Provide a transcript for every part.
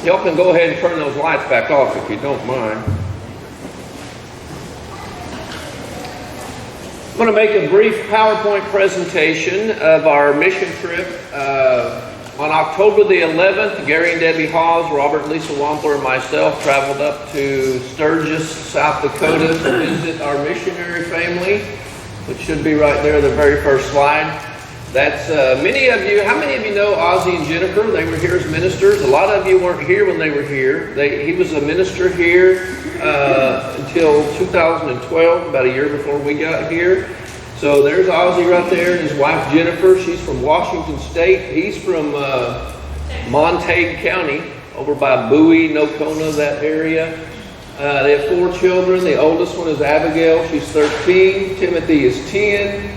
Y'all can go ahead and turn those lights back off if you don't mind. I'm going to make a brief PowerPoint presentation of our mission trip. On October the 11th, Gary and Debbie Hawes, Robert and Lisa Wampler, and myself traveled up to Sturgis, South Dakota to visit our missionary family, which should be right there, the very first slide. That's many of you. How many of you know Ozzie and Jennifer? They were here as ministers. A lot of you weren't here when they were here. He was a minister here until 2012, about a year before we got here. So there's Ozzie right there, and his wife Jennifer. She's from Washington State. He's from Montague County, over by Bowie, Dakota, that area. They have 4 children. The oldest one is Abigail. She's 13. Timothy is 10.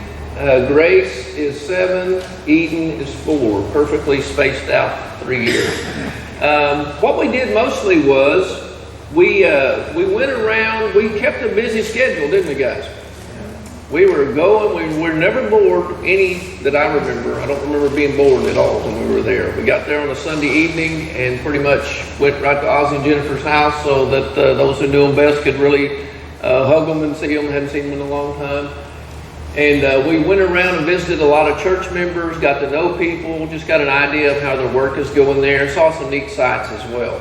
Grace is 7. Eden is 4. Perfectly spaced out 3 years. What we did mostly was we went around. We kept a busy schedule, didn't we, guys? We were going, we were never bored, any that I remember. I don't remember being bored at all when we were there. We got there on a Sunday evening and pretty much went right to Ozzie and Jennifer's house so that those who knew them best could really hug them and see them. Hadn't seen them in a long time. And we went around and visited a lot of church members, got to know people, just got an idea of how their work is going there, and saw some neat sights as well.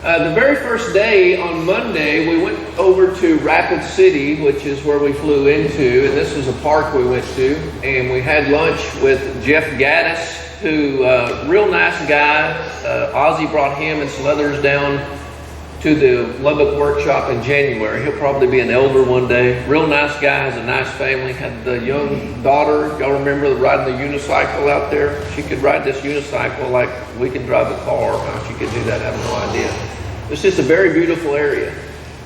The very first day, on Monday, we went over to Rapid City, which is where we flew into, and this was a park we went to, and we had lunch with Jeff Gaddis, who, real nice guy. Ozzie brought him and some others down to the Lubbock workshop in January. He'll probably be an elder one day. Real nice guy, has a nice family, had the young daughter. Y'all remember riding the unicycle out there? She could ride this unicycle like we can drive a car. How she could do that, I have no idea. It's just a very beautiful area.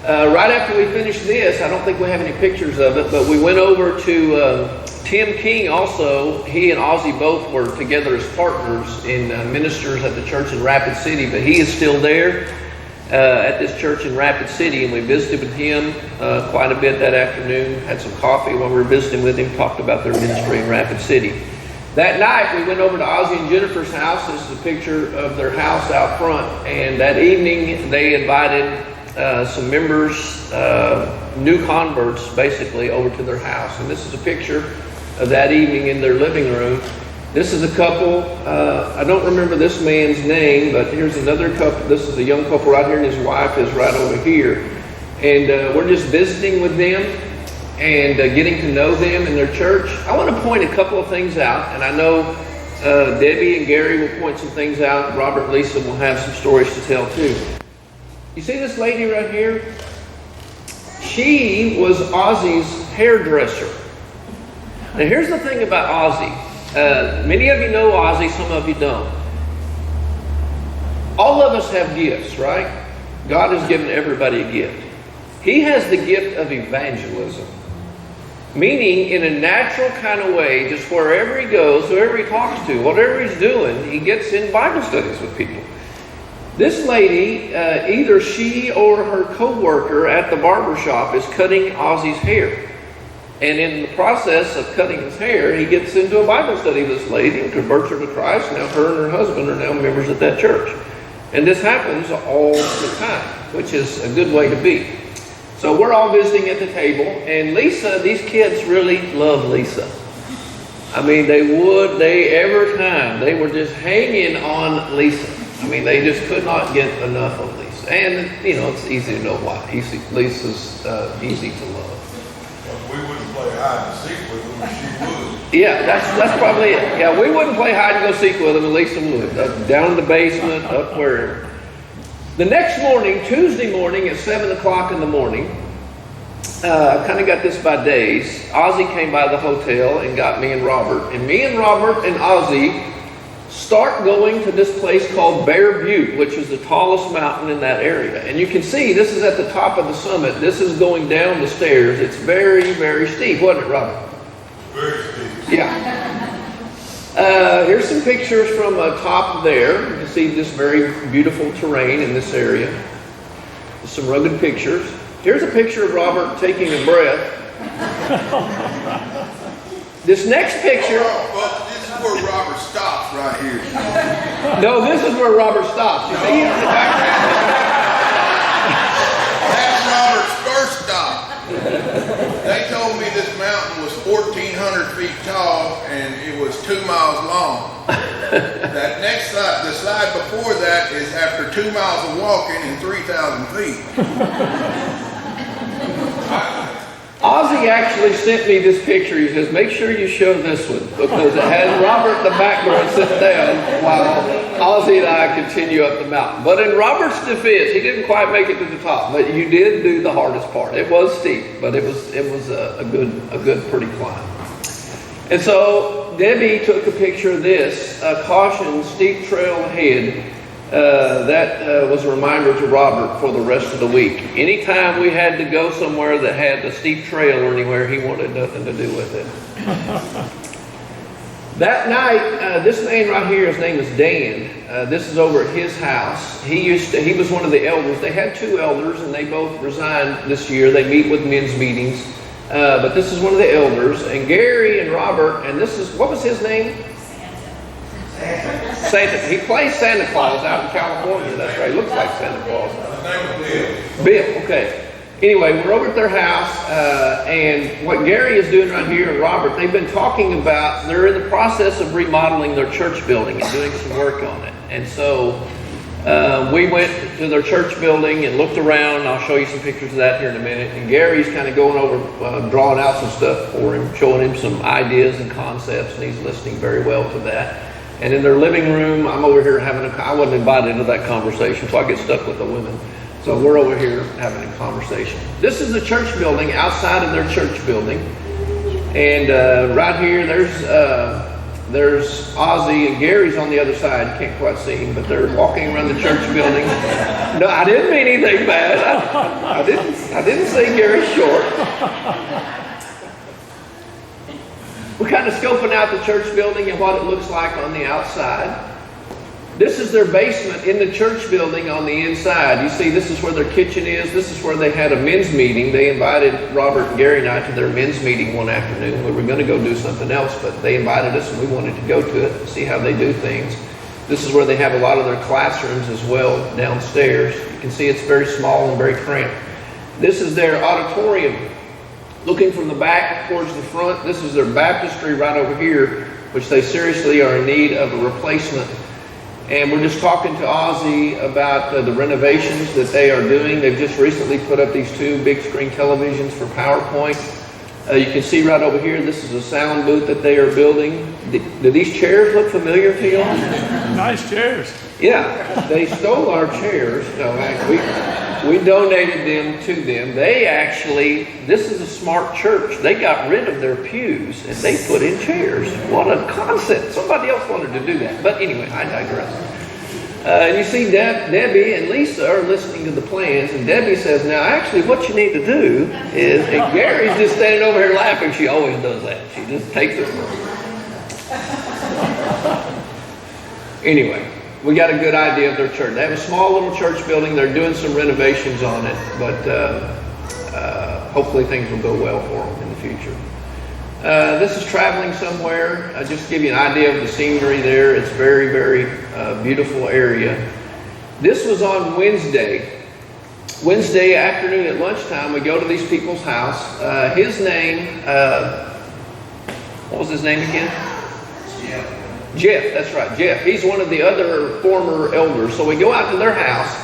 Right after we finished this, I don't think we have any pictures of it, but we went over to Tim King also. He and Ozzie both were together as partners in ministers at the church in Rapid City, but he is still there at this church in Rapid City, and we visited with him quite a bit that afternoon, had some coffee while we were visiting with him, talked about their ministry in Rapid City. That night, we went over to Ozzie and Jennifer's house. This is a picture of their house out front, and that evening, they invited some members, new converts, basically, over to their house, and this is a picture of that evening in their living room. This is a couple. I don't remember this man's name, but here's another couple. This is a young couple right here, and his wife is right over here. And we're just visiting with them and getting to know them in their church. I want to point a couple of things out, and I know Debbie and Gary will point some things out. Robert and Lisa will have some stories to tell too. You see this lady right here? She was Ozzie's hairdresser. Now here's the thing about Ozzie. Many of you know Ozzie, some of you don't. All of us have gifts, right? God has given everybody a gift. He has the gift of evangelism. Meaning, in a natural kind of way, just wherever he goes, whoever he talks to, whatever he's doing, he gets in Bible studies with people. This lady, either she or her co-worker at the barber shop is cutting Ozzie's hair. And in the process of cutting his hair, he gets into a Bible study with this lady and converts her to Christ. Now her and her husband are now members at that church. And this happens all the time, which is a good way to be. So we're all visiting at the table, and Lisa, these kids really love Lisa. I mean, every time, they were just hanging on Lisa. I mean, they just could not get enough of Lisa. And, you know, it's easy to know why. Lisa's easy to love. We wouldn't play hide and seek with them, she would. Yeah, that's probably it. Yeah, we wouldn't play hide and go seek with them, and Lisa would. Down in the basement, up where. The next morning, Tuesday morning at 7 o'clock in the morning, I kind of got this by days. Ozzie came by the hotel and got me and Robert. And me and Robert and Ozzie start going to this place called Bear Butte, which is the tallest mountain in that area. And you can see this is at the top of the summit. This is going down the stairs. It's very, very steep, wasn't it, Robert? Very steep. Yeah. Here's some pictures from top there. You can see this very beautiful terrain in this area. Some rugged pictures. Here's a picture of Robert taking a breath. This next picture. Well, this is where Robert stops right here. No, this is where Robert stops. You see, he's in the background. That's Robert's first stop. They told me this mountain was 1,400 feet tall and it was 2 miles long. That next slide, the slide before that is after 2 miles of walking and 3,000 feet. Ozzy actually sent me this picture. He says, make sure you show this one because it has Robert in the background sitting down while Ozzy and I continue up the mountain. But in Robert's defense, he didn't quite make it to the top, but you did do the hardest part. It was steep, but it was a good pretty climb. And so Debbie took a picture of this, caution, steep trail ahead. That was a reminder to Robert for the rest of the week. Anytime we had to go somewhere that had a steep trail or anywhere, he wanted nothing to do with it. That night, this man right here, his name is Dan. This is over at his house. He was one of the elders. They had 2 elders, and they both resigned this year. They meet with men's meetings. But this is one of the elders. And Gary and Robert, and what was his name? Santa. He plays Santa Claus out in California. That's right. He looks like Santa Claus. His name was Bill. Bill, okay. Anyway, we're over at their house, and what Gary is doing right here and Robert, they've been talking about, they're in the process of remodeling their church building and doing some work on it. And so we went to their church building and looked around. I'll show you some pictures of that here in a minute. And Gary's kind of going over, drawing out some stuff for him, showing him some ideas and concepts, and he's listening very well to that. And in their living room, I'm over here I wasn't invited into that conversation, so I get stuck with the women. So we're over here having a conversation. This is the church building outside of their church building. And right here, there's Ozzy and Gary's on the other side. You can't quite see him, but they're walking around the church building. No, I didn't mean anything bad. I didn't say Gary's short. We're kind of scoping out the church building and what it looks like on the outside. This is their basement in the church building on the inside. You see, this is where their kitchen is. This is where they had a men's meeting. They invited Robert and Gary and I to their men's meeting one afternoon. We were going to go do something else, but they invited us and we wanted to go to it and see how they do things. This is where they have a lot of their classrooms as well downstairs. You can see it's very small and very cramped. This is their auditorium. Looking from the back towards the front, this is their baptistry right over here, which they seriously are in need of a replacement. And we're just talking to Ozzy about the renovations that they are doing. They've just recently put up these 2 big screen televisions for PowerPoint. You can see right over here, this is a sound booth that they are building. Do these chairs look familiar to you all? Nice chairs. Yeah, they stole our chairs. No, we donated them to them. This is a smart church. They got rid of their pews and they put in chairs. What a concept. Somebody else wanted to do that. But anyway, I digress. And you see Debbie and Lisa are listening to the plans, and Debbie says, now actually what you need to do is, and Gary's just standing over here laughing. She always does that. She just takes it. Anyway, we got a good idea of their church. They have a small little church building. They're doing some renovations on it, but hopefully things will go well for them in the future. This is traveling somewhere. Just to give you an idea of the scenery there. It's very, very beautiful area. This was on Wednesday. Wednesday afternoon at lunchtime, we go to these people's house. His name, what was his name again? Jeff, that's right, Jeff. He's one of the other former elders. So we go out to their house,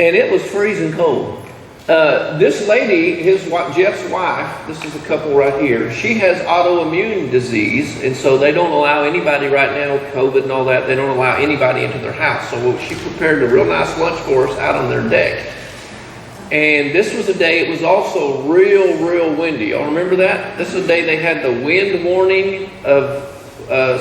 and it was freezing cold. This lady, Jeff's wife, this is a couple right here, she has autoimmune disease, and so they don't allow anybody right now, COVID and all that, they don't allow anybody into their house. So she prepared a real nice lunch for us out on their deck. And this was a day, it was also real windy. Y'all remember that? This is a day they had the wind warning of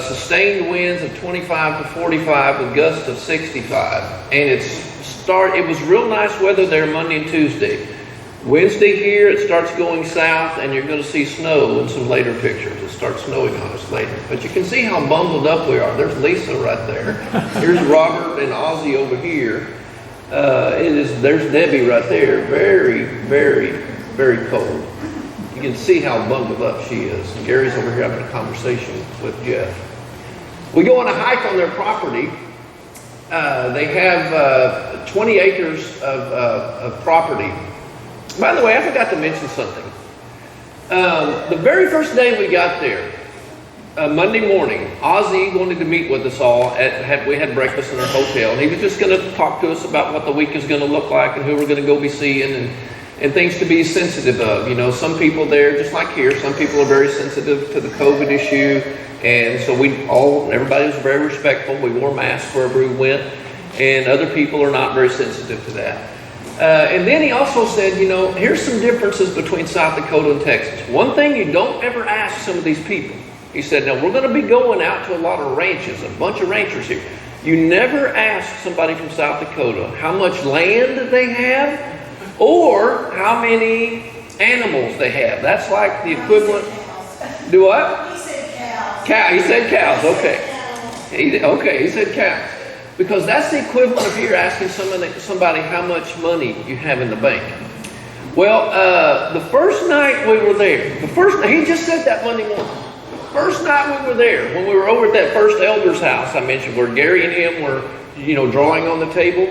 sustained winds of 25 to 45 with gusts of 65. And it was real nice weather there Monday and Tuesday. Wednesday here, it starts going south, and you're going to see snow in some later pictures. It starts snowing on us later. But you can see how bundled up we are. There's Lisa right there. Here's Robert and Ozzy over here. There's Debbie right there. Very cold. You can see how bundled up she is. And Gary's over here having a conversation with Jeff. We go on a hike on their property. They have 20 acres of property. By the way, I forgot to mention something. The very first day we got there, Monday morning, Ozzy wanted to meet with us all. We had breakfast in our hotel, and he was just going to talk to us about what the week is going to look like and who we're going to go be seeing and things to be sensitive of. You know, some people there, just like here, some people are very sensitive to the COVID issue, and so everybody was very respectful. We wore masks wherever we went, and other people are not very sensitive to that. And then he also said, you know, here's some differences between South Dakota and Texas. One thing you don't ever ask some of these people. He said, now we're going to be going out to a lot of ranches, a bunch of ranchers here. You never ask somebody from South Dakota how much land they have or how many animals they have. That's like the equivalent. Do what? He said cows. He said cows, okay. He said cows. Because that's the equivalent of here asking somebody how much money you have in the bank. Well, the first night we were there, he just said that Monday morning. First night we were there, when we were over at that first elder's house I mentioned, where Gary and him were, you know, drawing on the table.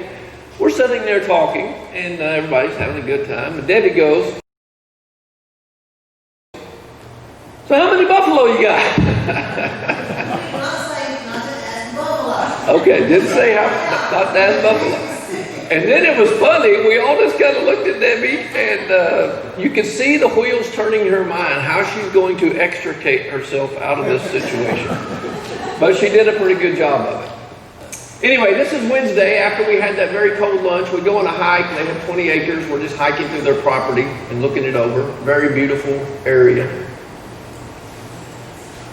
We're sitting there talking, and everybody's having a good time. And Debbie goes, so how many buffalo you got? Okay, didn't say how, not that buffalo. And then it was funny, we all just kind of looked at Debbie, and you could see the wheels turning in her mind, how she's going to extricate herself out of this situation. But she did a pretty good job of it. Anyway, this is Wednesday. After we had that very cold lunch, we go on a hike. They have 20 acres. We're just hiking through their property and looking it over. Very beautiful area.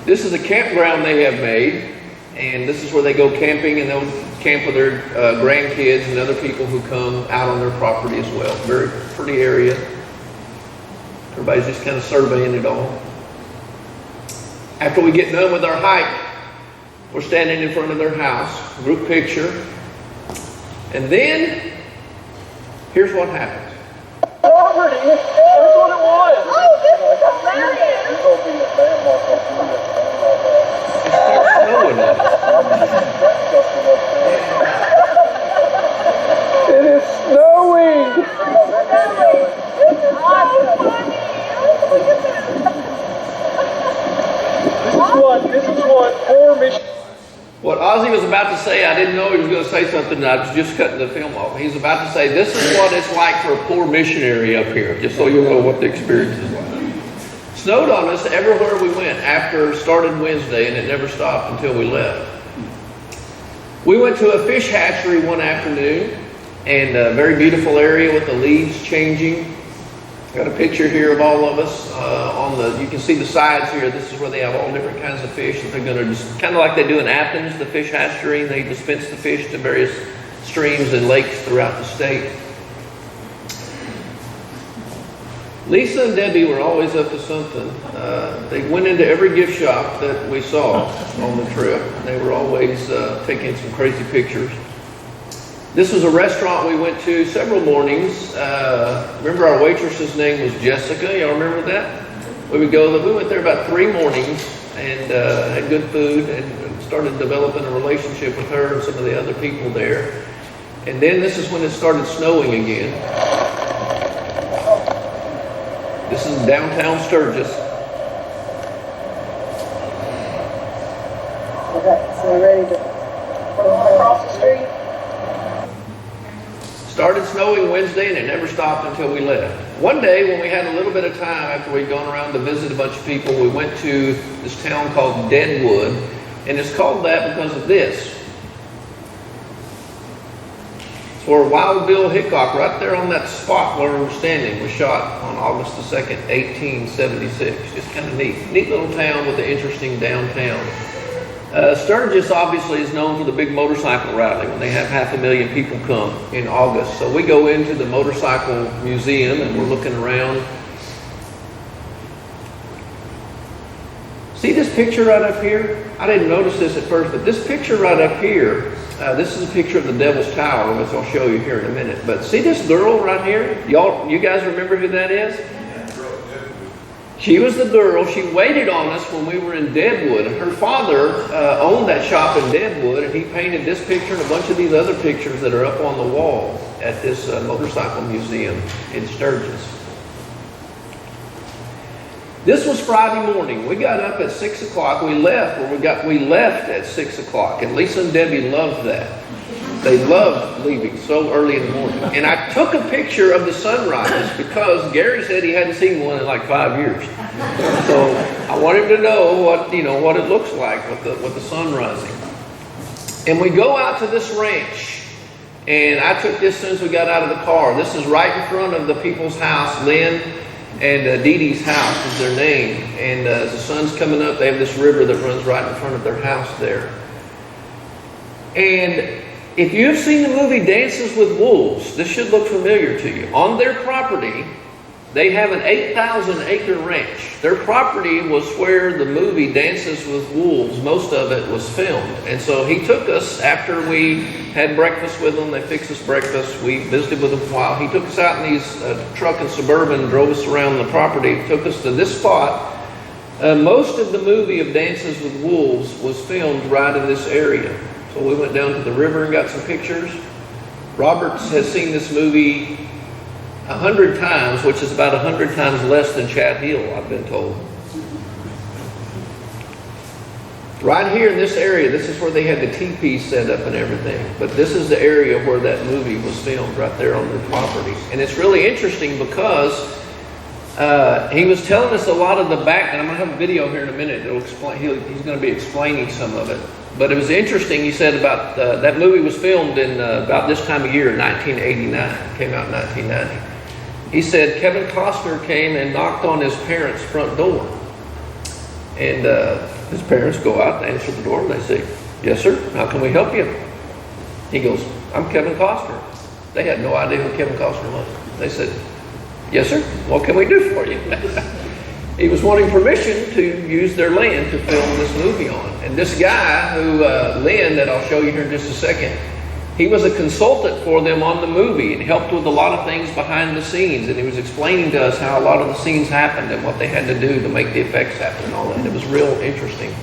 This is a campground they have made. And this is where they go camping, and they'll camp with their grandkids and other people who come out on their property as well. Very pretty area. Everybody's just kind of surveying it all. After we get done with our hike, we're standing in front of their house, group picture. And then, here's what happens. Property, that's what it was. Oh, this is hilarious. It is snowing. This is what poor Michigan. What Ozzy was about to say, I didn't know he was going to say something, and I was just cutting the film off. He's about to say, this is what it's like for a poor missionary up here, just so you know what the experience is like. Snowed on us everywhere we went after started Wednesday, and it never stopped until we left. We went to a fish hatchery one afternoon, and a very beautiful area with the leaves changing. Got a picture here of all of us you can see the sides here. This is where they have all different kinds of fish that they're going to just, kind of like they do in Athens, the fish hatchery. They dispense the fish to various streams and lakes throughout the state. Lisa and Debbie were always up to something. They went into every gift shop that we saw on the trip. They were always taking some crazy pictures. This was a restaurant we went to several mornings. Remember our waitress's name was Jessica. Y'all remember that? We went there about 3 mornings and had good food and started developing a relationship with her and some of the other people there. And then this is when it started snowing again. This is downtown Sturgis. Okay, so we're ready to cross the street. Started snowing Wednesday, and it never stopped until we left. One day, when we had a little bit of time after we'd gone around to visit a bunch of people, we went to this town called Deadwood, and it's called that because of this. It's where Wild Bill Hickok, right there on that spot where we're standing, was shot on August the 2nd, 1876. Just kind of neat. Neat little town with an interesting downtown. Sturgis obviously is known for the big motorcycle rally when they have 500,000 people come in August. So we go into the motorcycle museum and we're looking around. See this picture right up here? I didn't notice this at first, but this picture right up here, this is a picture of the Devil's Tower, which I'll show you here in a minute. But see this girl right here? You guys remember who that is? She was the girl. She waited on us when we were in Deadwood. And her father owned that shop in Deadwood, and he painted this picture and a bunch of these other pictures that are up on the wall at this motorcycle museum in Sturgis. This was Friday morning. We got up at 6 o'clock. We left at 6 o'clock. And Lisa and Debbie loved that. They loved leaving so early in the morning. And I took a picture of the sunrise because Gary said he hadn't seen one in like 5 years. So I wanted to know what it looks like with the sun rising. And we go out to this ranch. And I took this as soon as we got out of the car. This is right in front of the people's house, Lynn and Dee Dee's house is their name. And as the sun's coming up, they have this river that runs right in front of their house there. And if you've seen the movie Dances with Wolves, this should look familiar to you. On their property, they have an 8,000-acre ranch. Their property was where the movie Dances with Wolves, most of it was filmed. And so he took us after we had breakfast with them. They fixed us breakfast. We visited with them for a while. He took us out in these truck and Suburban, drove us around the property, took us to this spot. Most of the movie of Dances with Wolves was filmed right in this area. So we went down to the river and got some pictures. Robert has seen this movie 100 times, which is about 100 times less than Chad Hill, I've been told. Right here in this area, this is where they had the teepees set up and everything. But this is the area where that movie was filmed, right there on their property. And it's really interesting because he was telling us a lot of the back, and I'm going to have a video here in a minute that'll explain. He's going to be explaining some of it. But it was interesting. He said about that movie was filmed in about this time of year, 1989. It came out in 1990. He said Kevin Costner came and knocked on his parents' front door, and his parents go out and answer the door, and they say, "Yes, sir. How can we help you?" He goes, "I'm Kevin Costner." They had no idea who Kevin Costner was. They said, "Yes, sir. What can we do for you?" He was wanting permission to use their land to film this movie on. And this guy who, Lynn, that I'll show you here in just a second, he was a consultant for them on the movie and helped with a lot of things behind the scenes. And he was explaining to us how a lot of the scenes happened and what they had to do to make the effects happen and all that. It was real interesting.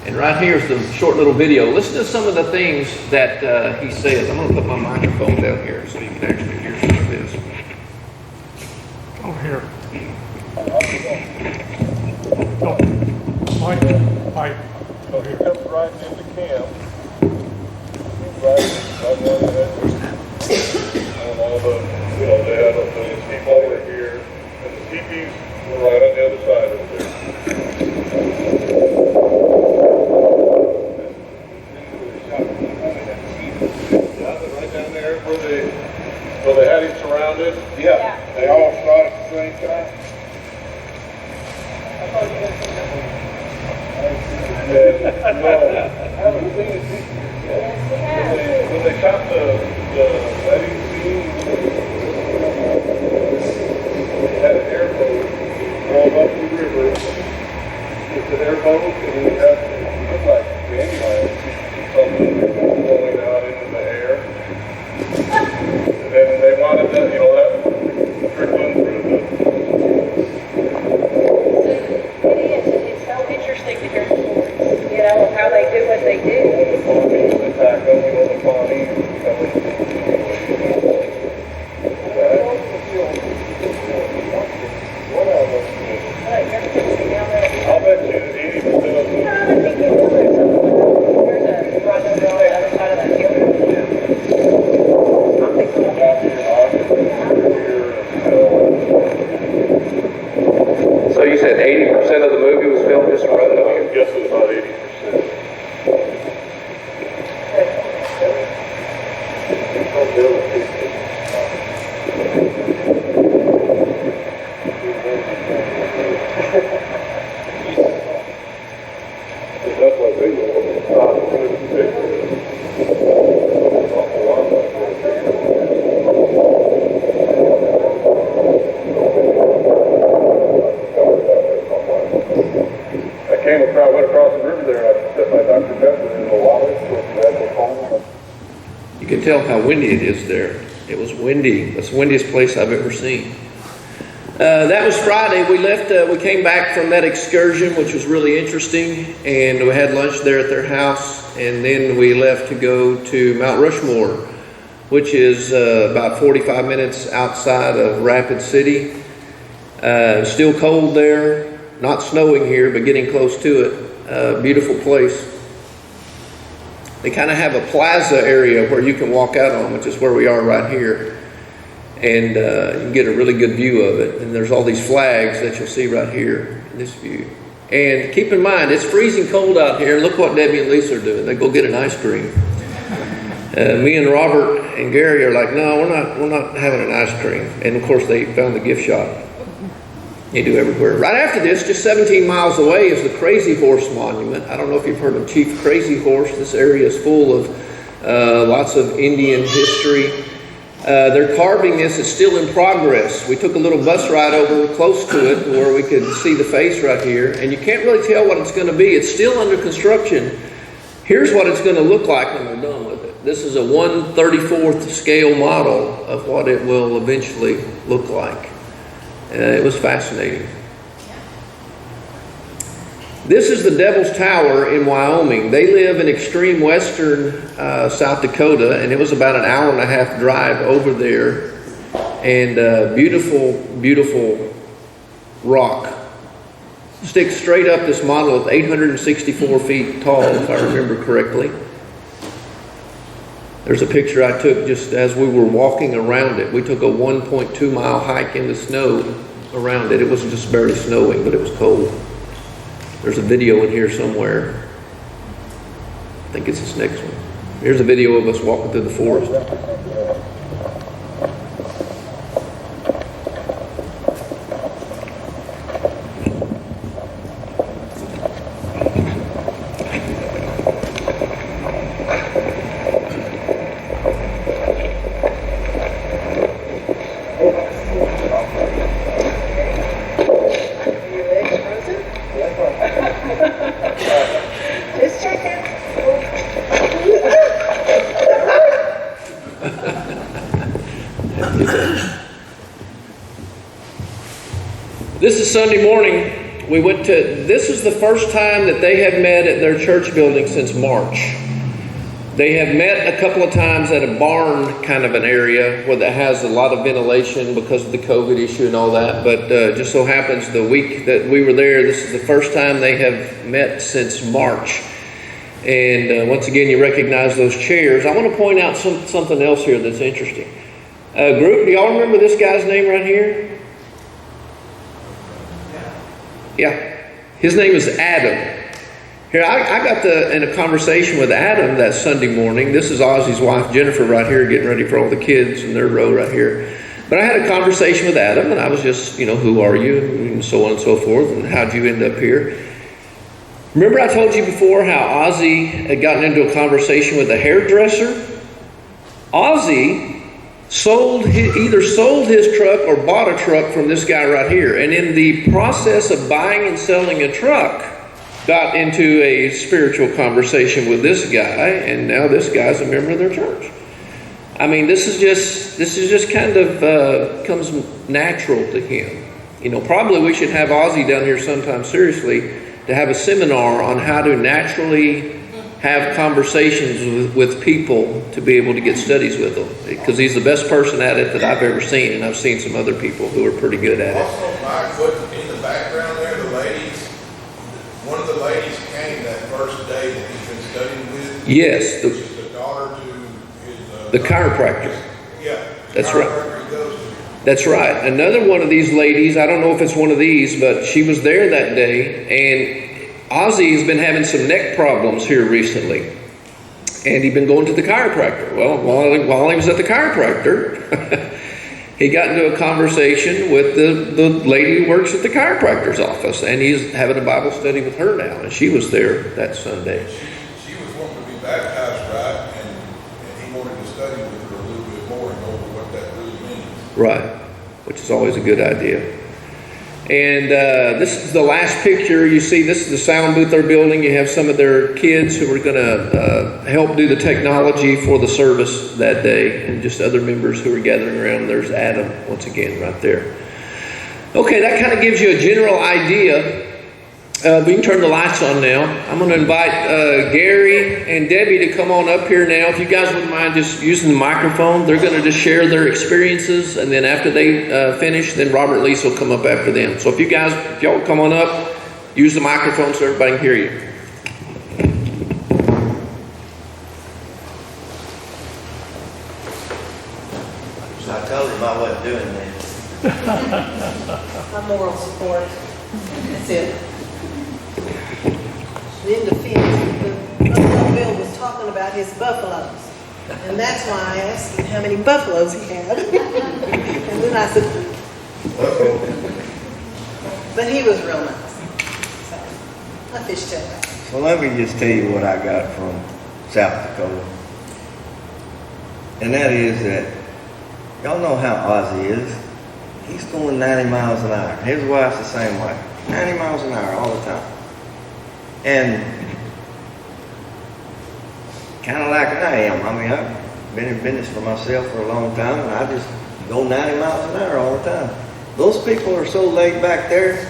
And right here's the short little video. Listen to some of the things that he says. I'm going to put my microphone down here so you can actually hear some of this. Oh, here. No. Mike. So he comes right into camp. Right there. And all the, they had the people over here, and the teepees were right on the other side of there. Yeah, right down there where they had him surrounded. Yeah. They all shot at the same time. I thought you guys No, I haven't seen it. When they shot the wedding scene, they had an airboat drove up the river. It's an airboat, and then we had it looked like gangland, something blowing out into the air. And then they wanted that, that trickling through the. It's so interesting to hear the stories, of how they do what they do. They pack up, the body. I'll bet you 80% of them. There's a rock on the other side of that hill. So you said 80% of the movie was filmed just right up here? I guess it was about 80%. That's why they were went across the river there, I set my Dr. Pepper in the water. You can tell how windy it is there. It was windy. That's the windiest place I've ever seen. That was Friday. We left, we came back from that excursion, which was really interesting, and we had lunch there at their house, and then we left to go to Mount Rushmore, which is about 45 minutes outside of Rapid City. Still cold there, not snowing here, but getting close to it. Beautiful place. They kind of have a plaza area where you can walk out on, which is where we are right here. And you can get a really good view of it. And there's all these flags that you'll see right here in this view. And keep in mind, it's freezing cold out here. Look what Debbie and Lisa are doing. They go get an ice cream. Me and Robert and Gary are like, no, we're not having an ice cream. And of course, they found the gift shop. They do everywhere. Right after this, just 17 miles away, is the Crazy Horse Monument. I don't know if you've heard of Chief Crazy Horse. This area is full of lots of Indian history. They're carving this. It's still in progress. We took a little bus ride over close to it where we could see the face right here. And you can't really tell what it's going to be. It's still under construction. Here's what it's going to look like when we're done with it. This is a 1/34th scale model of what it will eventually look like. It was fascinating. This is the Devil's Tower in Wyoming. They live in extreme western South Dakota, and it was about an hour and a half drive over there. And beautiful, beautiful rock. Sticks straight up. This model is 864 feet tall, if I remember correctly. There's a picture I took just as we were walking around it. We took a 1.2 mile hike in the snow around it. It was just barely snowing, but it was cold. There's a video in here somewhere. I think it's this next one. Here's a video of us walking through the forest. This is Sunday morning. This is the first time that they have met at their church building since March. They have met a couple of times at a barn kind of an area where that has a lot of ventilation because of the COVID issue and all that. But just so happens the week that we were there, this is the first time they have met since March. And once again, you recognize those chairs. I want to point out something else here that's interesting. Group, do y'all remember this guy's name right here? Yeah, his name is Adam. Here, I got in a conversation with Adam that Sunday morning. This is Ozzy's wife, Jennifer, right here, getting ready for all the kids in their row right here. But I had a conversation with Adam, and I was just, who are you, and so on and so forth, and how'd you end up here? Remember I told you before how Ozzy had gotten into a conversation with a hairdresser? Ozzy either sold his truck or bought a truck from this guy right here. And in the process of buying and selling a truck, got into a spiritual conversation with this guy, and now this guy's a member of their church. I mean, this is just kind of comes natural to him. Probably we should have Ozzy down here sometime seriously to have a seminar on how to naturally have conversations with people to be able to get studies with them, because he's the best person at it that I've ever seen, and I've seen some other people who are pretty good at it. Also, Mike, what in the background there, one of the ladies came that first day that he's been studying with. Yes, She's the daughter to his the chiropractor. Yeah, that's right. He goes to. That's right. Another one of these ladies, I don't know if it's one of these, but she was there that day, and Ozzy has been having some neck problems here recently, and he'd been going to the chiropractor. Well, while he was at the chiropractor, he got into a conversation with the lady who works at the chiropractor's office, and he's having a Bible study with her now, and she was there that Sunday. She was wanting to be baptized, right, and he wanted to study with her a little bit more and know what that really means. Right, which is always a good idea. And this is the last picture. You see, this is the sound booth they're building. You have some of their kids who are going to help do the technology for the service that day, and just other members who are gathering around. There's Adam, once again, right there. Okay, that kind of gives you a general idea. We can turn the lights on now. I'm going to invite Gary and Debbie to come on up here now. If you guys wouldn't mind just using the microphone, they're going to just share their experiences, and then after they finish, then Robert and Lisa will come up after them. So if y'all will come on up, use the microphone so everybody can hear you. So I told him I wasn't doing that. My moral support. That's it. In defense, the Buffalo Bill was talking about his buffaloes. And that's why I asked him how many buffaloes he had. And then I said, but he was real nice. So, I fished him back. So let me just tell you what I got from South Dakota. And that is that, y'all know how Ozzy is. He's going 90 miles an hour. His wife's the same way. 90 miles an hour all the time. And kind of like I am. I mean, I've been in business for myself for a long time, and I just go 90 miles an hour all the time. Those people are so laid back there,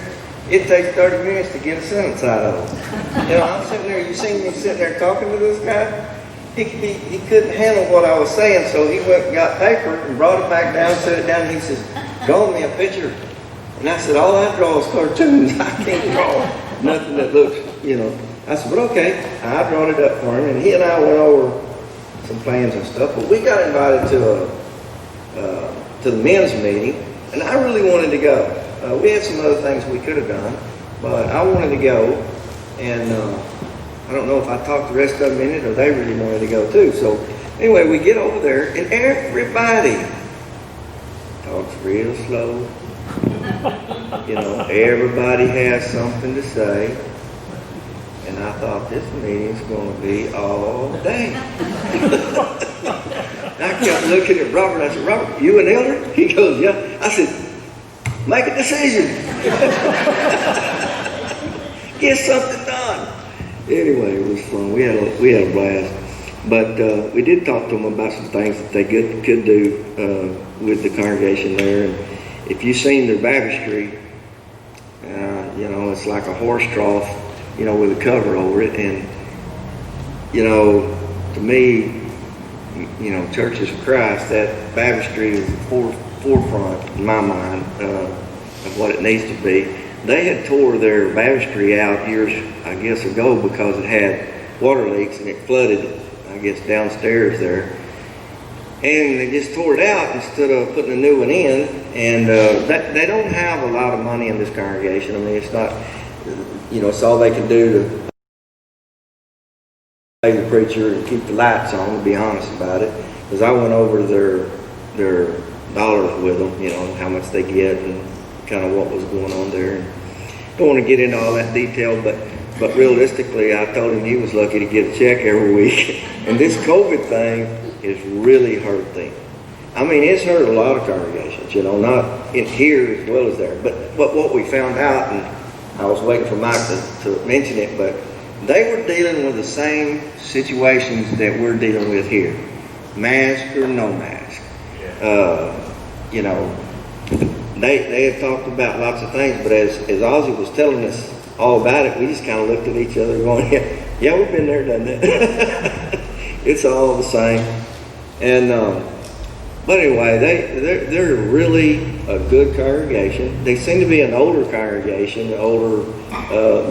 it takes 30 minutes to get a sentence out of them. You know, I'm sitting there, you seen me sitting there talking to this guy? He couldn't handle what I was saying, so he went and got paper and brought it back down, set it down, and he says, draw me a picture. And I said, all I draw is cartoons. I can't draw nothing that looks, you know. I said, but okay. I brought it up for him, and he and I went over some plans and stuff. But we got invited to the men's meeting, and I really wanted to go. We had some other things we could have done, but I wanted to go. And I don't know if I talked the rest of them in it, or they really wanted to go too. So anyway, we get over there, and everybody talks real slow. You know, everybody has something to say. And I thought this meeting's going to be all day. I kept looking at Robert. I said, Robert, you an elder? He goes, yeah. I said, make a decision. Get something done. Anyway, it was fun. We had a blast. But we did talk to them about some things that they could do with the congregation there. And if you've seen their baptistry, you know, it's like a horse trough, you know, with a cover over it. And, you know, to me, you know, Churches of Christ, that baptistry is the forefront, in my mind, of what it needs to be. They had tore their baptistry out years, I guess, ago because it had water leaks and it flooded, I guess, downstairs there. And they just tore it out instead of putting a new one in. And they don't have a lot of money in this congregation. I mean, it's not, you know, it's all they can do to pay the preacher and keep the lights on, to be honest about it. Because I went over their dollars with them, you know, how much they get and kind of what was going on there. And don't want to get into all that detail, but realistically, I told him he was lucky to get a check every week. And this COVID thing has really hurt them. I mean, it's hurt a lot of congregations, you know, not in here as well as there. But what we found out, and I was waiting for Mike to mention it, but they were dealing with the same situations that we're dealing with here. Mask or no mask. You know, they had talked about lots of things, but as Ozzy was telling us all about it, we just kind of looked at each other going, yeah, we've been there, done that. It's all the same. And but anyway, they're really a good congregation. They seem to be an older congregation, older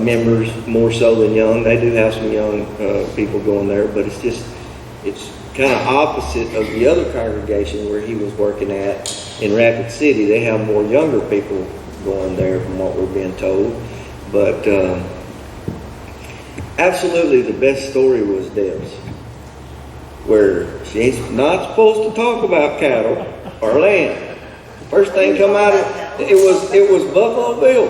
members more so than young. They do have some young people going there, but it's kind of opposite of the other congregation where he was working at in Rapid City. They have more younger people going there from what we're being told. But absolutely the best story was Deb's, where she's not supposed to talk about cattle or land. First thing come out of it was Buffalo Bill.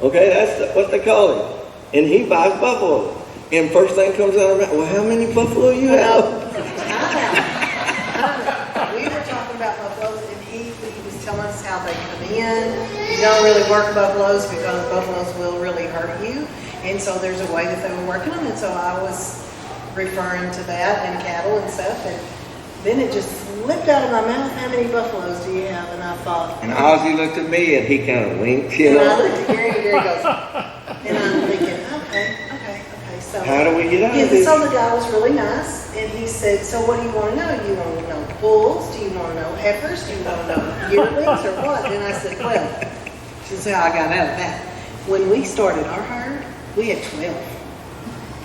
Okay, that's what they call him. And he buys buffalo. And first thing comes out of it, well, how many buffalo you have? We were talking about buffaloes, and he was telling us how they come in. You don't really work buffaloes because buffaloes will really hurt you. And so there's a way that they were working them. And so I was referring to that and cattle and stuff. And Then it just slipped out of my mouth, how many buffaloes do you have? And I thought. And Ozzy looked at me and he kind of winked, you And I know. looked at Gary and Gary goes, and I'm thinking, okay. So How do we get out of yeah, this? so the guy was really nice, and he said, so what do you want to know? You want to know bulls? Do you want to know heifers? Do you want to know yearlings or what? And I said, well, this is how I got out of that. When we started our herd, we had 12.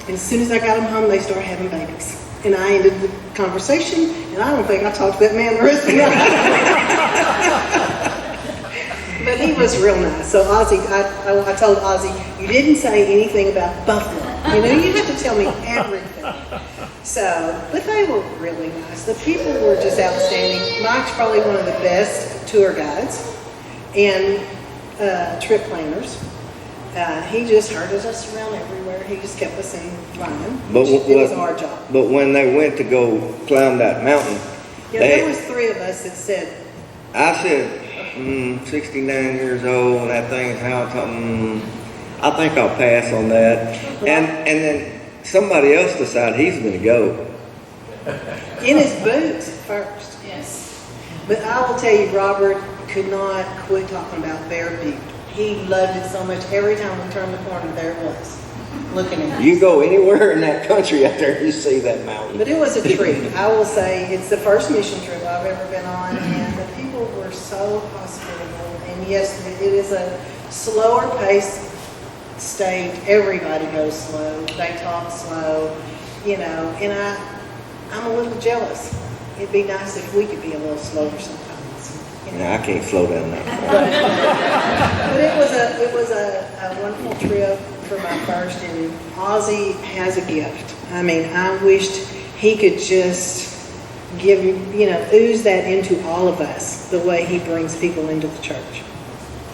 And as soon as I got them home, they started having babies. And I ended the conversation, and I don't think I talked to that man the rest of the night. But he was real nice. So Ozzy, I told Ozzy, you didn't say anything about buffalo. You know, you have to tell me everything. So, but they were really nice. The people were just outstanding. Mike's probably one of the best tour guides and trip planners. He just herded us around everywhere. He just kept us in line. But It was our job. But when they went to go climb that mountain, Yeah, there was 3 of us that said, I said, 69 years old, and that thing is how I think I'll pass on that. And then somebody else decided he's going to go. in his boots at first. Yes. But I will tell you, Robert could not quit talking about Bear Butte. He loved it so much. Every time we turned the corner, there it was, looking at us. You go anywhere in that country out there, you see that mountain. But it was a treat. I will say it's the first mission trip I've ever been on, and the people were so hospitable. And yes, it is a slower pace state. Everybody goes slow. They talk slow, you know. And I'm a little jealous. It'd be nice if we could be a little slower sometimes. You know? Yeah, I can't slow down that. But it was a wonderful trip for my first, and Ozzy has a gift. I mean, I wished he could just give, ooze that into all of us, the way he brings people into the church.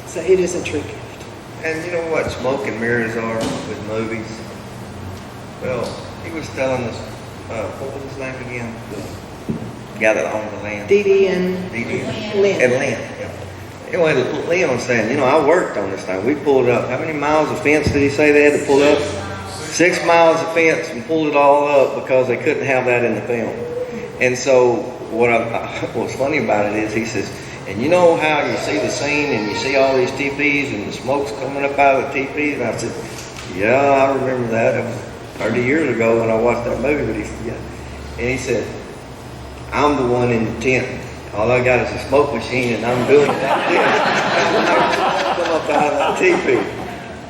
So it is a true gift. And you know what smoke and mirrors are with movies? Well, he was telling us, what was his name again? The guy that owned the land. Dee Dee and Lynn. And Lynn, yeah. Anyway, Lynn was saying, I worked on this thing. We pulled up, how many miles of fence did he say they had to pull up? 6 miles of fence and pulled it all up because they couldn't have that in the film. And so what's funny about it is he says, and you know how you see the scene and you see all these teepees and the smoke's coming up out of the teepees? And I said, yeah, I remember that. It was 30 years ago when I watched that movie. But he said, yeah. And he said, I'm the one in the tent. All I got is a smoke machine and I'm doing that tent. Come up out of that teepee.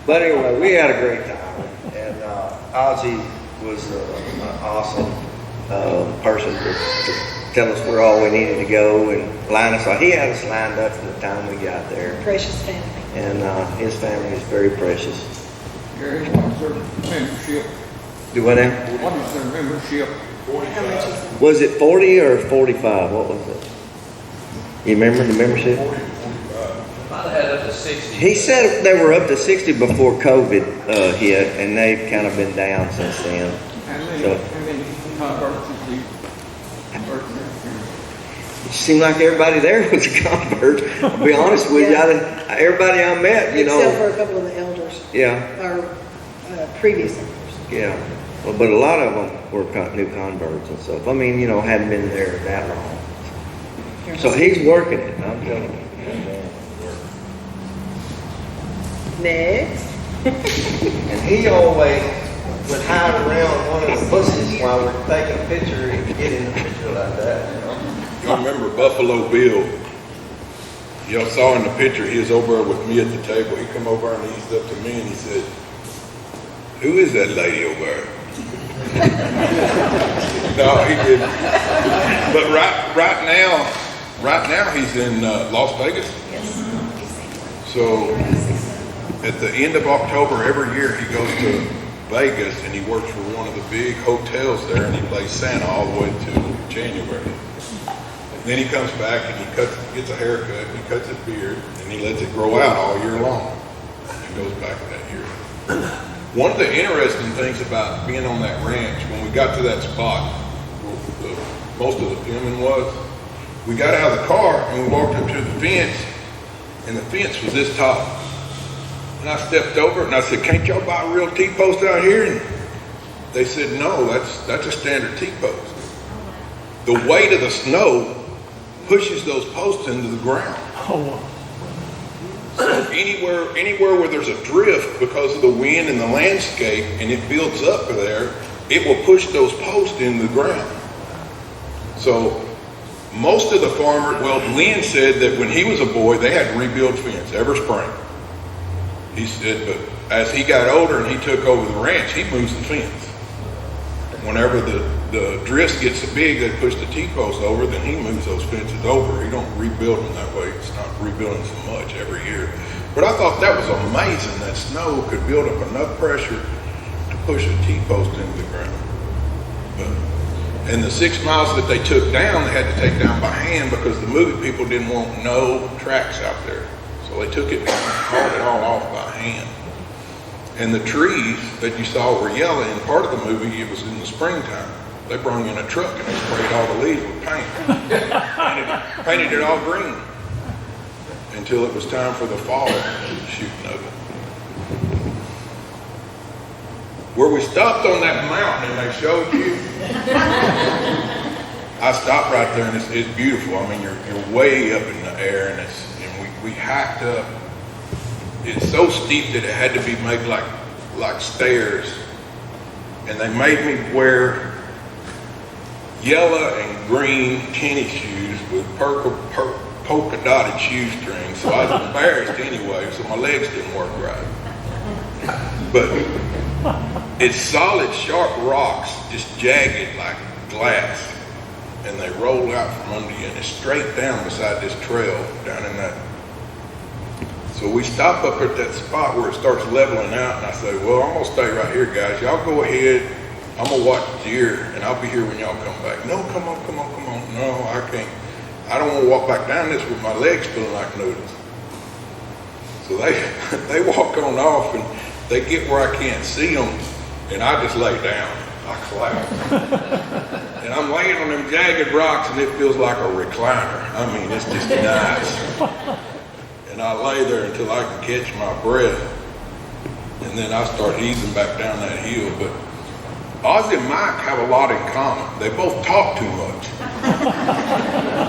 But anyway, we had a great time. And Ozzy was an awesome person to tell us where all we needed to go and line us up. He had us lined up from the time we got there. Precious family. And his family is very precious. Gary, what's their membership? Do what now? What is their membership? How much is it? Was it 40 or 45? What was it? You remember the membership? Might have had up to 60. He said they were up to 60 before COVID hit, and they've kind of been down since then. How many converts did you convert there? It seemed like everybody there was a convert. To be honest with you, everybody I met, Except for a couple of the elders. Yeah, Or previous elders. yeah. Well, but a lot of them were new converts and stuff. I mean, hadn't been there that long. So he's working it, I'm telling you. Next. And he always would hide around one of the bushes while we're taking a picture and get in a picture like that, Y'all remember Buffalo Bill? Y'all saw in the picture, he was over with me at the table. He come over and he eased up to me and he said, who is that lady over there? No, he didn't. But right now he's in Las Vegas. So at the end of October every year he goes to Vegas and he works for one of the big hotels there and he plays Santa all the way to January. And then he comes back and he gets a haircut and he cuts his beard and he lets it grow out all year long. And goes back that year. One of the interesting things about being on that ranch, when we got to that spot where most of the filming was, we got out of the car and we walked up to the fence and the fence was this tall. And I stepped over it and I said, can't y'all buy a real T-post out here? And they said, no, that's a standard T-post. the weight of the snow pushes those posts into the ground. Oh, So anywhere where there's a drift because of the wind and the landscape and it builds up there, it will push those posts into the ground. So most of the farmers, well, Lynn said that when he was a boy, they had to rebuild fence every spring. He said, but as he got older and he took over the ranch, he moves the fence. Whenever the drifts get so big, they push the T-posts over, then he moves those fences over. He don't rebuild them that way. It's not rebuilding so much every year. But I thought that was amazing that snow could build up enough pressure to push a T-post into the ground. And the 6 miles that they took down, they had to take down by hand because the movie people didn't want no tracks out there. So they took it down and hauled it all off by hand. And the trees that you saw were yellow. In part of the movie, it was in the springtime. They brought in a truck and they sprayed all the leaves with paint. painted it all green until it was time for the fall shooting of it. Where we stopped on that mountain and they showed you, I stopped right there and it's beautiful. I mean, you're way up in the air and we hiked up. It's so steep that it had to be made like stairs. And they made me wear yellow and green tennis shoes with polka dotted shoestrings. So I was embarrassed anyway, so my legs didn't work right. But it's solid, sharp rocks, just jagged like glass. And they roll out from under you and it's straight down beside this trail down in that. So we stop up at that spot where it starts leveling out and I say, well, I'm gonna stay right here, guys. Y'all go ahead. I'm gonna watch the deer and I'll be here when y'all come back. No, come on. No, I can't. I don't wanna walk back down this with my legs feeling like noodles. So they walk on off and they get where I can't see them and I just lay down. I collapse. And I'm laying on them jagged rocks and it feels like a recliner. I mean, it's just nice. And I lay there until I can catch my breath. And then I start easing back down that hill. But Ozzy and Mike have a lot in common. They both talk too much.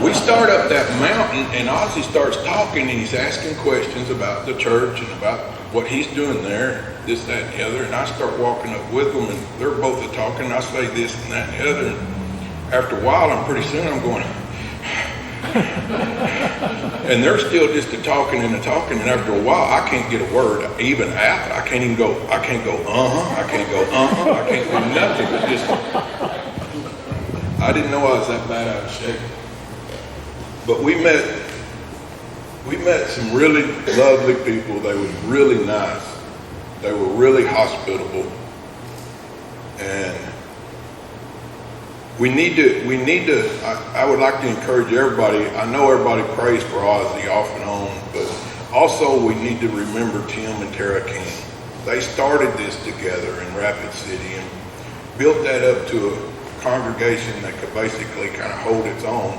We start up that mountain and Ozzy starts talking and he's asking questions about the church and about what he's doing there, this, that, and the other. And I start walking up with them and they're both talking. And I say this and that and the other. And after a while, pretty soon I'm going, and they're still just talking. And after a while, I can't get a word even out. I can't go, I can't go, I can't do nothing. It's just, I didn't know I was that bad out of shape. But we met some really lovely people. They were really nice. They were really hospitable. And we need to, I would like to encourage everybody. I know everybody prays for Ozzy off and on, but also we need to remember Tim and Tara King. They started this together in Rapid City and built that up to a congregation that could basically kind of hold its own.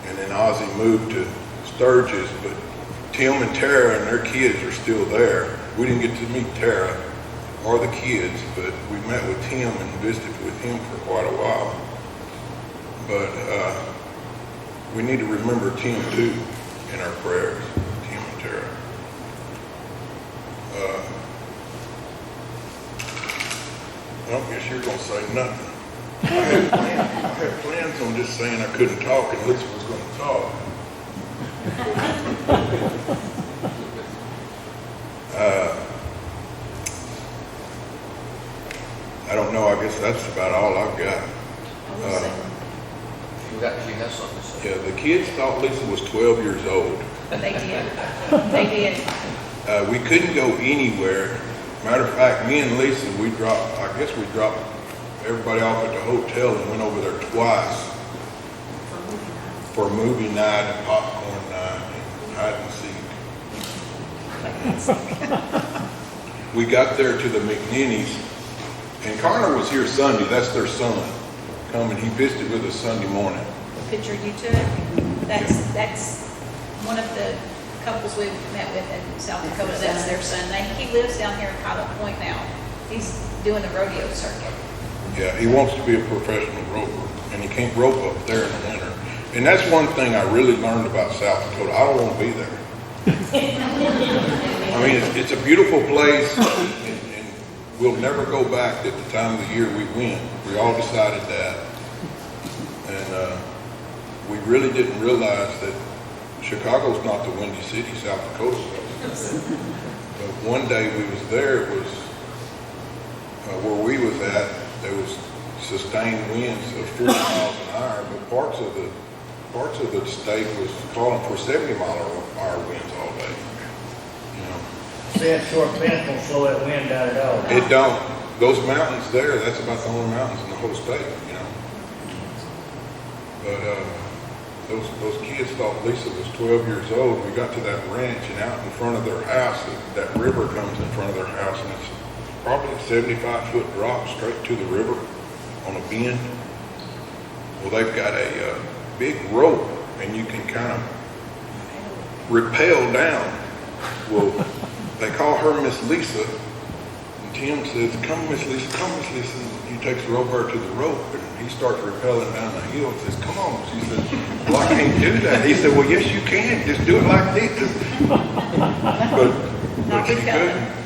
And then Ozzy moved to Sturgis, but Tim and Tara and their kids are still there. We didn't get to meet Tara or the kids, but we met with Tim and visited with him for quite a while. But we need to remember Tim too in our prayers, Tim and Tara. I guess you're going to say nothing. I had plans on just saying I couldn't talk and Lisa was going to talk. I don't know. I guess that's about all I've got. You got something to say? Yeah, the kids thought Lisa was 12 years old. They did. We couldn't go anywhere. Matter of fact, me and Lisa, we dropped everybody off at the hotel and went over there twice for movie night and popcorn night and hide and seek. We got there to the McNinney's, and Connor was here Sunday. That's their son. Come and he visited with us Sunday morning. The picture you took, that's one of the couples we met with in South Dakota. That's their son. He lives down here in Cottle Point now. He's doing the rodeo circuit. Yeah, he wants to be a professional roper. and you can't rope up there in the winter. And that's one thing I really learned about South Dakota. I don't want to be there. I mean, it's a beautiful place, and we'll never go back at the time of the year we went. We all decided that. And we really didn't realize that Chicago's not the windy city South Dakota was. But one day we was there, it was where we was at, there was sustained winds of 40 miles an hour, but parts of the state was calling for 70-mile-an-hour winds all day. You know, See, it's short pencil, so that wind out at all. it don't. Those mountains there, that's about the only mountains in the whole state. You know, but those kids thought Lisa was 12 years old. We got to that ranch, and out in front of their house, that river comes in front of their house, and it's probably a 75-foot drop straight to the river on a bend. Well, they've got a big rope, and you can kind of rappel down. Well, they call her Miss Lisa, and Tim says, "Come, Miss Lisa, come, Miss Lisa." And he takes the rope to the rope, and he starts rappelling down the hill and says, "Come on." She says, "Well, I can't do that." He said, "Well, yes, you can. Just do it like this." But she couldn't.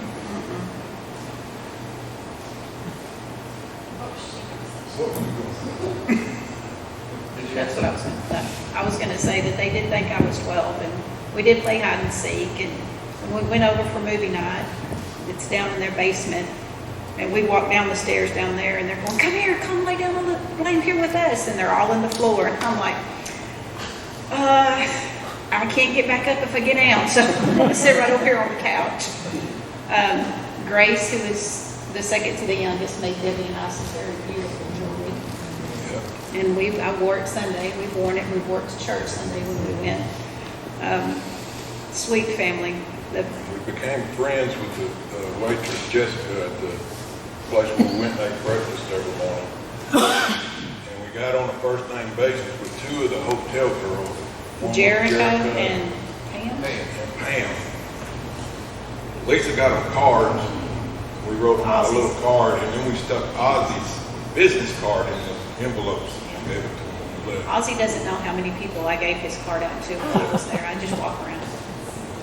That's what I was going to say. I was going to say that they did think I was 12, and we did play hide and seek, and when we went over for movie night, it's down in their basement, and we walked down the stairs down there, and they're going, "Come here, come lay down lay here with us," and they're all on the floor, and I'm like, I can't get back up if I get down, so I'm going to sit right over here on the couch. Grace, who is the second to the youngest, made Debbie and I some very beautiful jewelry. And I wore it Sunday. We've worn it. We've worked to church Sunday when we went. Sweet family. We became friends with the waitress Jessica at the place where we went and ate breakfast every morning. And we got on a first name basis with two of the hotel girls. One was Jericho and Pam. And Pam. Lisa got them cards. We wrote them on a little card, and then we stuck Ozzy's business card in the envelopes. Gave it to him on the left. Ozzy doesn't know how many people I gave his card out to when he was there. I just walk around.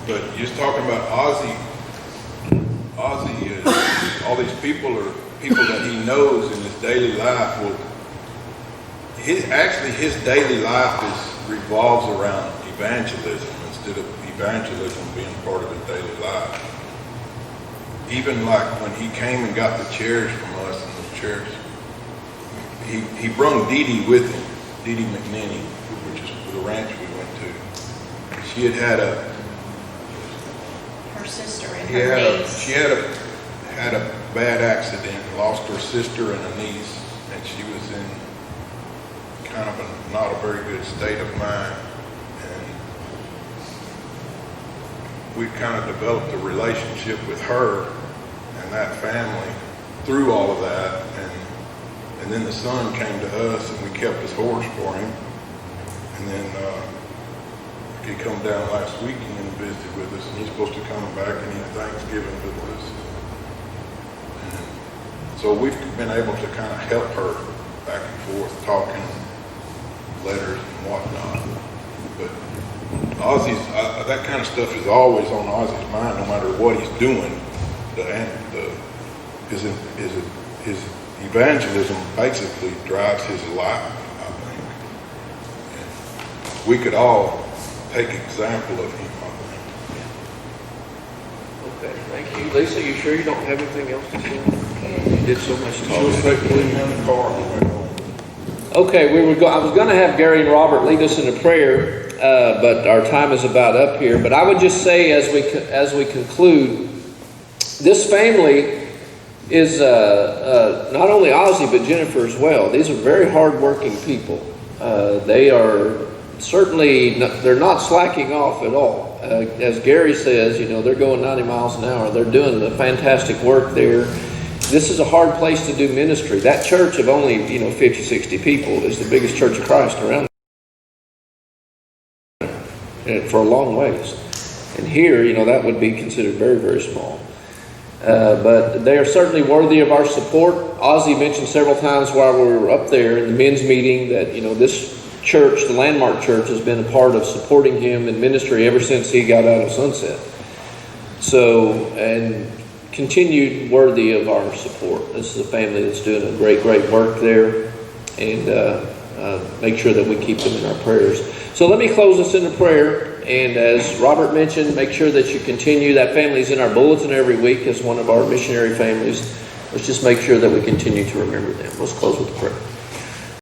But just talking about Ozzy is, all these people are people that he knows in his daily life. Well, his daily life revolves around evangelism instead of evangelism being part of his daily life. Even like when he came and got the chairs from us in those chairs, he brought Dee Dee with him, Dee Dee McNinney, which is the ranch we went to. She had Her sister and her niece. She had a bad accident, lost her sister and a niece, and she was in kind of not a very good state of mind. And we kind of developed a relationship with her and that family through all of that. And then the son came to us, and we kept his horse for him. And then he come down last weekend and visited with us, and he's supposed to come back and eat Thanksgiving with us. And so we've been able to kind of help her back and forth, talking, letters and whatnot. But Ozzy's, that kind of stuff is always on Ozzy's mind, no matter what he's doing. His evangelism basically drives his life, I think. And we could all take example of him, I think. Okay, thank you. Lisa, you sure you don't have anything else to say? You did so much talking. She'll take William in the car on the way home. Okay, I was going to have Gary and Robert lead us in a prayer, but our time is about up here. But I would just say, as we conclude, this family is not only Ozzy but Jennifer as well. These are very hard-working people. They are certainly they're not slacking off at all. As Gary says, they're going 90 miles an hour. They're doing the fantastic work there. This is a hard place to do ministry. That church of only 50, 60 people is the biggest church of Christ around for a long ways. And here, that would be considered very, very small. But they are certainly worthy of our support. Ozzy mentioned several times while we were up there in the men's meeting that, this church, the Landmark Church, has been a part of supporting him in ministry ever since he got out of Sunset. So, and continued worthy of our support. This is a family that's doing a great work there, and make sure that we keep them in our prayers. So let me close us in a prayer. And as Robert mentioned, make sure that you continue. That family's in our bulletin every week as one of our missionary families. Let's just make sure that we continue to remember them. Let's close with a prayer.